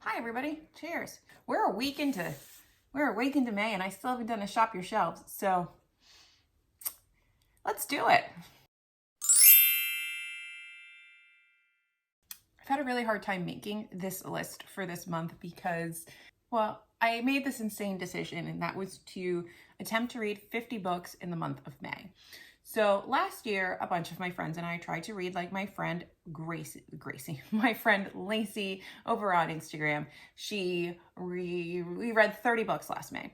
Hi everybody, cheers. We're a week into May and I still haven't done a shop your shelves, so let's do it. I've had a really hard time making this list for this month because, well, I made this insane decision, and that was to attempt to read 50 books in the month of May. So last year, a bunch of my friends and I tried to read like my friend my friend Lacey over on Instagram. We read 30 books last May,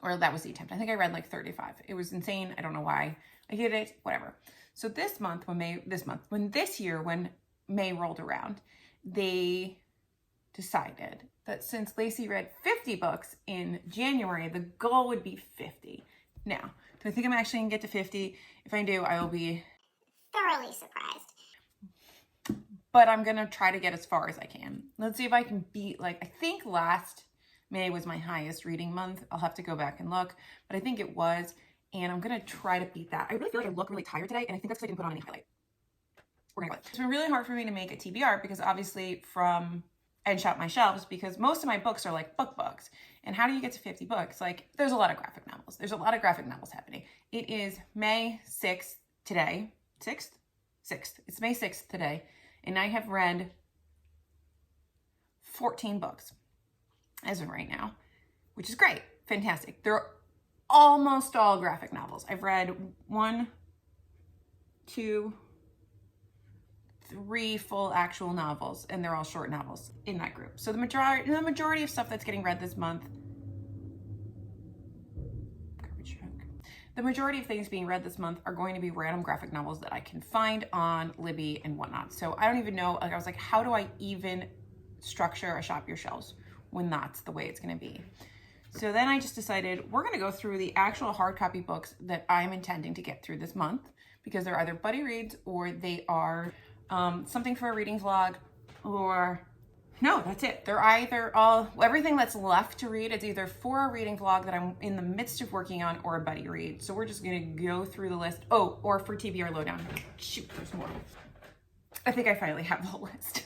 or that was the attempt. I think I read like 35. It was insane. I don't know why I did it, whatever. So when May rolled around, they decided that since Lacey read 50 books in January, the goal would be 50. Now, do I think I'm actually gonna get to 50? If I do, I will be thoroughly surprised. But I'm gonna try to get as far as I can. Let's see if I can beat, I think last May was my highest reading month. I'll have to go back and look, but I think it was, and I'm gonna try to beat that. I really feel like I look really tired today, and I think that's because I didn't put on any highlight. We're gonna go. It's been really hard for me to make a TBR because obviously and shop my shelves, because most of my books are like books. And how do you get to 50 books? There's a lot of graphic novels. There's a lot of graphic novels happening. It is May 6th today. 6th? 6th. It's May 6th today. And I have read 14 books as of right now, which is great. Fantastic. They're almost all graphic novels. I've read 1, 2, 3 full actual novels, and they're all short novels in that group. So the majority of stuff that's getting read this month, the majority of things being read this month are going to be random graphic novels that I can find on Libby and whatnot. So I don't even know, I was like, how do I even structure a shop your shelves when that's the way it's going to be? So then I just decided we're going to go through the actual hard copy books that I'm intending to get through this month, because they're either buddy reads or they are something for a reading vlog, or no, that's it. They're either everything that's left to read is either for a reading vlog that I'm in the midst of working on, or a buddy read. So we're just gonna go through the list. Oh, or for TBR lowdown. Shoot, there's more. I think I finally have the list.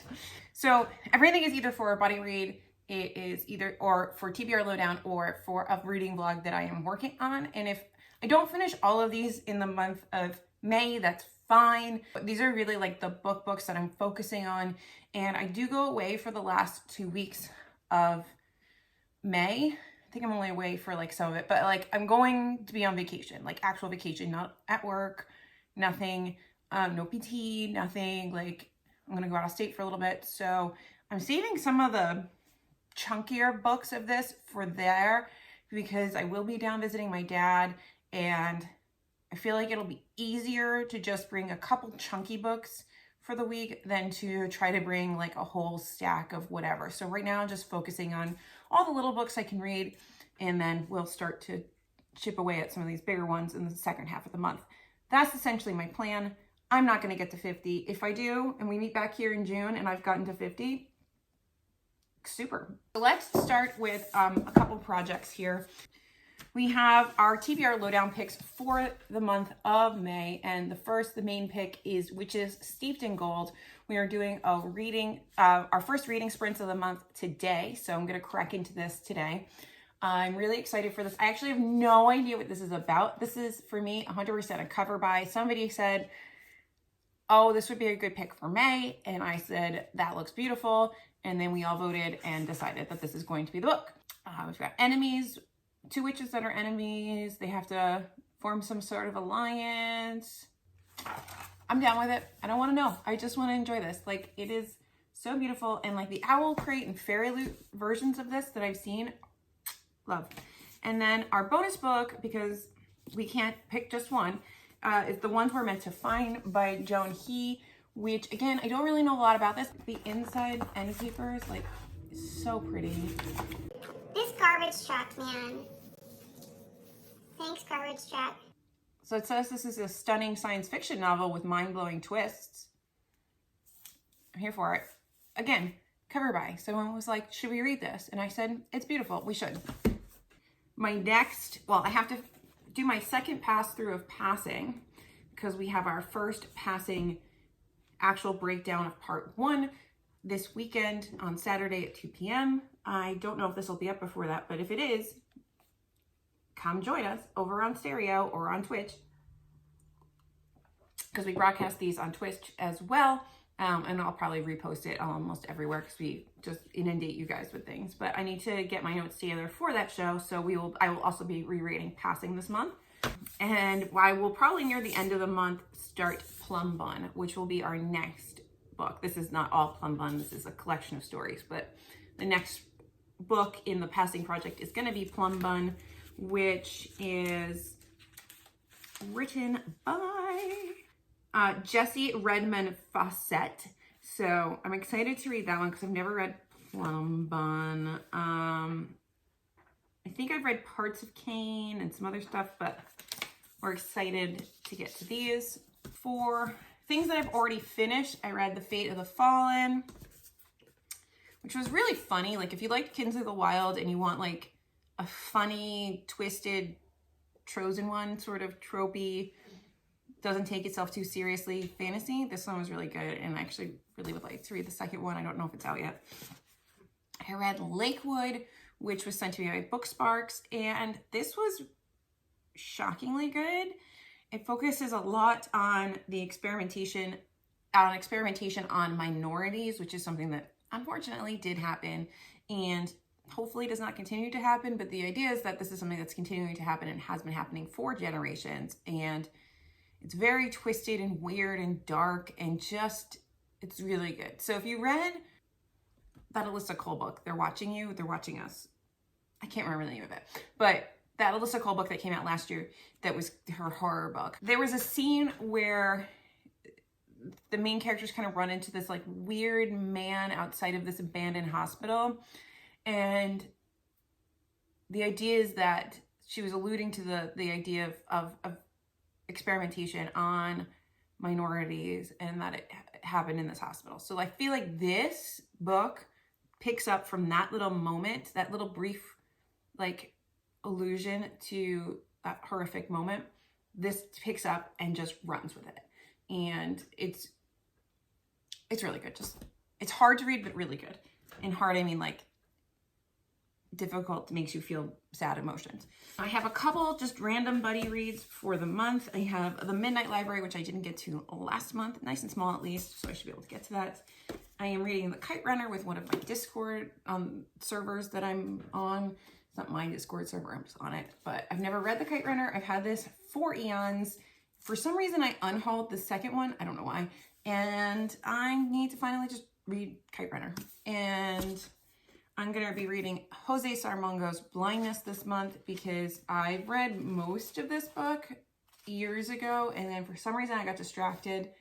So everything is either for a buddy read, it is either or for TBR lowdown, or for a reading vlog that I am working on. And if I don't finish all of these in the month of May, that's fine. These are really like the books that I'm focusing on, and I do go away for the last 2 weeks of May. I think I'm only away for some of it, but I'm going to be on vacation, actual vacation, not at work, nothing, no PT, nothing. I'm gonna go out of state for a little bit, so I'm saving some of the chunkier books of this for there, because I will be down visiting my dad, and I feel like it'll be easier to just bring a couple chunky books for the week than to try to bring a whole stack of whatever. So right now I'm just focusing on all the little books I can read, and then we'll start to chip away at some of these bigger ones in the second half of the month. That's essentially my plan. I'm not gonna get to 50. If I do, and we meet back here in June and I've gotten to 50, super. So let's start with a couple projects here. We have our TBR lowdown picks for the month of May, and the main pick is Witches Steeped in Gold. We are doing a reading, our first reading sprints of the month today, so I'm going to crack into this today. I'm really excited for this. I actually have no idea what this is about. This is, for me, 100% a cover buy. Somebody said, oh, this would be a good pick for May, and I said, that looks beautiful, and then we all voted and decided that this is going to be the book. We've got enemies. 2 witches that are enemies. They have to form some sort of alliance. I'm down with it. I don't want to know. I just want to enjoy this. It is so beautiful. And the Owl Crate and Fairy Loot versions of this that I've seen, love. And then our bonus book, because we can't pick just one, is The Ones We're Meant to Find by Joan He, which, again, I don't really know a lot about this. The inside end papers, is so pretty. This garbage truck, man. Thanks, garbage truck. So it says this is a stunning science fiction novel with mind-blowing twists. I'm here for it. Again, cover buy. Someone was like, should we read this? And I said, it's beautiful. We should. My next, I have to do my second pass through of Passing, because we have our first Passing actual breakdown of part 1 this weekend on Saturday at 2 p.m. I don't know if this will be up before that, but if it is, come join us over on Stereo or on Twitch, because we broadcast these on Twitch as well. And I'll probably repost it almost everywhere because we just inundate you guys with things. But I need to get my notes together for that show. So I will also be rereading Passing this month. And I will probably near the end of the month start Plum Bun, which will be our next book. This is not all Plum Bun. This is a collection of stories. But the next book in the Passing project is going to be Plum Bun, which is written by Jesse Redmond Fawcett. So I'm excited to read that one because I've never read Plum Bun. I think I've read parts of Cain and some other stuff, but we're excited to get to these. For things that I've already finished, I read The Fate of the Fallen, which was really funny. Like if you liked Kids of the Wild and you want like a funny, twisted, Trojan one, sort of tropey, doesn't take itself too seriously fantasy, this one was really good, and I actually really would like to read the second one. I don't know if it's out yet. I read Lakewood, which was sent to me by Booksparks, and this was shockingly good. It focuses a lot on the experimentation on minorities, which is something that unfortunately did happen and hopefully does not continue to happen. But the idea is that this is something that's continuing to happen and has been happening for generations, and it's very twisted and weird and dark and just, it's really good. So if you read that Alyssa Cole book, They're Watching You, They're Watching Us, I can't remember the name of it, but that Alyssa Cole book that came out last year, that was her horror book. There was a scene where the main characters kind of run into this like weird man outside of this abandoned hospital. And the idea is that she was alluding to the idea of experimentation on minorities and that it happened in this hospital. So I feel like this book picks up from that little moment, that little brief like allusion to that horrific moment. This picks up and just runs with it. And it's really good. Just, it's hard to read, but really good. And hard, I mean like difficult, makes you feel sad emotions. I have a couple just random buddy reads for the month. I have The Midnight Library, which I didn't get to last month, nice and small at least, so I should be able to get to that. I am reading The Kite Runner with one of my Discord servers that I'm on. It's not my Discord server, I'm just on it, but I've never read The Kite Runner. I've had this for eons. For some reason, I unhauled the second one. I don't know why. And I need to finally just read Kite Runner. And I'm going to be reading Jose Sarmongo's Blindness this month because I read most of this book years ago, and then for some reason I got distracted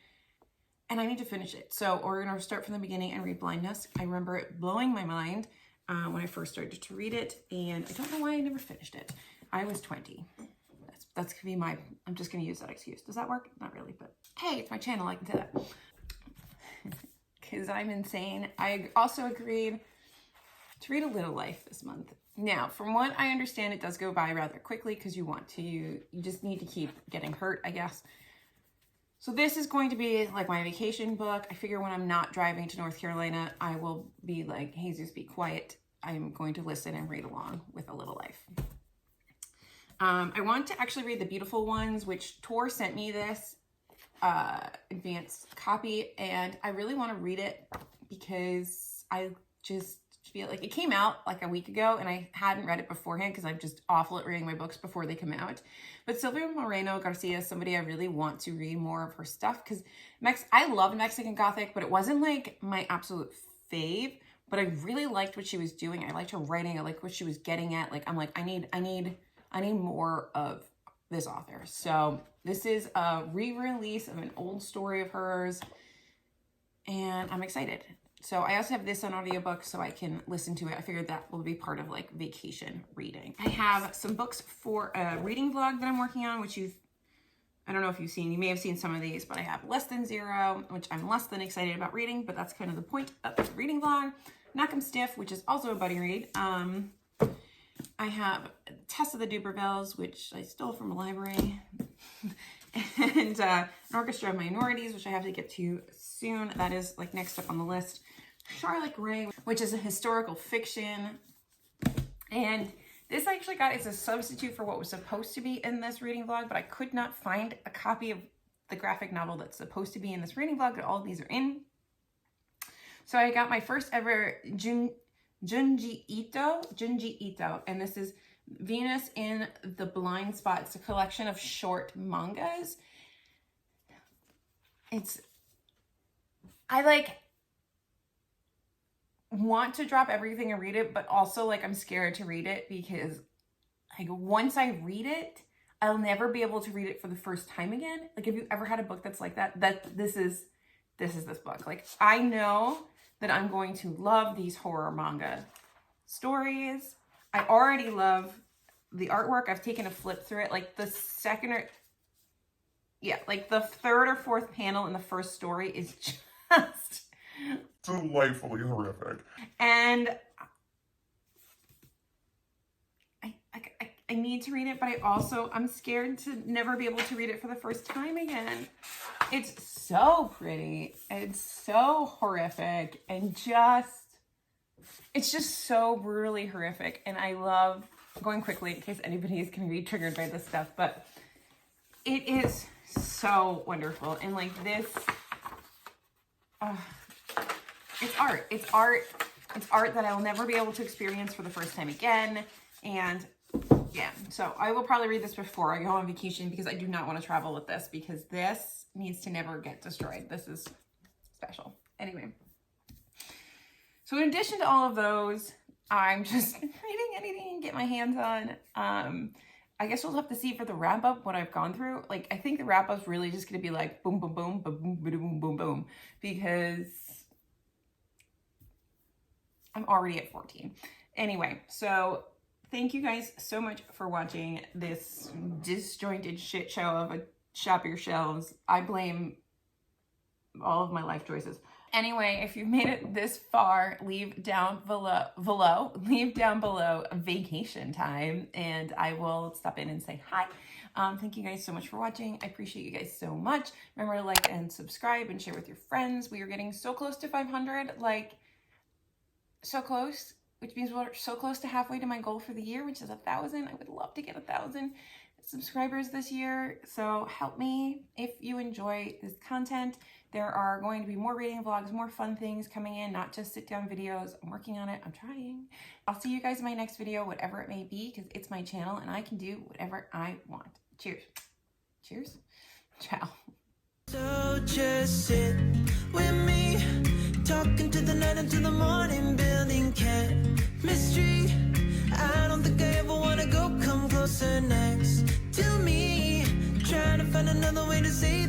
and I need to finish it. So we're going to start from the beginning and read Blindness. I remember it blowing my mind when I first started to read it, and I don't know why I never finished it. I was 20. That's going to be my, I'm just going to use that excuse. Does that work? Not really, but hey, it's my channel. I can say that. Because I'm insane. I also agreed to read A Little Life this month. Now, from what I understand, it does go by rather quickly because you just need to keep getting hurt, I guess. So this is going to be like my vacation book. I figure when I'm not driving to North Carolina, I will be like, Jesus, be quiet. I'm going to listen and read along with A Little Life. I want to actually read The Beautiful Ones, which Tor sent me this advanced copy, and I really want to read it because I just feel like it came out like a week ago and I hadn't read it beforehand because I'm just awful at reading my books before they come out. But Sylvia Moreno Garcia is somebody I really want to read more of her stuff because I love Mexican Gothic, but it wasn't like my absolute fave, but I really liked what she was doing. I liked her writing. I liked what she was getting at. Like, I'm like, I need more of this author. So this is a re-release of an old story of hers, and I'm excited. So I also have this on audiobook so I can listen to it. I figured that will be part of like vacation reading. I have some books for a reading vlog that I'm working on, which I don't know if you've seen, you may have seen some of these, but I have Less Than Zero, which I'm less than excited about reading, but that's kind of the point of the reading vlog. Knock 'em Stiff, which is also a buddy read. I have Tess of the Dubervilles, which I stole from a library, and An Orchestra of Minorities, which I have to get to soon. That is like next up on the list. Charlotte Gray, which is a historical fiction. And this I actually got as a substitute for what was supposed to be in this reading vlog, but I could not find a copy of the graphic novel that's supposed to be in this reading vlog that all of these are in. So I got my first ever Junji Ito, and this is Venus in the Blind Spot. It's a collection of short mangas. I like want to drop everything and read it, but also like I'm scared to read it because like once I read it, I'll never be able to read it for the first time again. Like, have you ever had a book that's like that? This is this book. Like, I know that I'm going to love these horror manga stories. I already love the artwork. I've taken a flip through it. Like the third or fourth panel in the first story is just delightfully horrific. And I need to read it, but I'm scared to never be able to read it for the first time again. It's so pretty. It's so horrific and it's just so brutally horrific. And I love, going quickly in case anybody is going to be triggered by this stuff, but it is so wonderful. And like this, it's art. It's art. It's art that I will never be able to experience for the first time again. And yeah, so I will probably read this before I go on vacation because I do not want to travel with this because this needs to never get destroyed. This is special. Anyway, so in addition to all of those, I'm just reading anything I can get my hands on. I guess we'll have to see for the wrap up what I've gone through. Like, I think the wrap up's really just going to be like boom, boom, boom, boom, boom, boom, boom, boom, boom, because I'm already at 14. Anyway, so thank you guys so much for watching this disjointed shit show of a shop your shelves. I blame all of my life choices. Anyway, if you've made it this far, leave down below vacation time, and I will stop in and say hi. Thank you guys so much for watching. I appreciate you guys so much. Remember to like and subscribe and share with your friends. We are getting so close to 500, like so close, which means we're so close to halfway to my goal for the year, which is 1,000. I would love to get 1,000 subscribers this year. So help me if you enjoy this content. There are going to be more reading vlogs, more fun things coming in, not just sit down videos. I'm working on it. I'm trying. I'll see you guys in my next video, whatever it may be, because it's my channel and I can do whatever I want. Cheers. Cheers. Ciao. So just sit with me, talking to the night until the morning, building chemistry. I don't think I ever wanna go come closer next to me, trying to find another way to say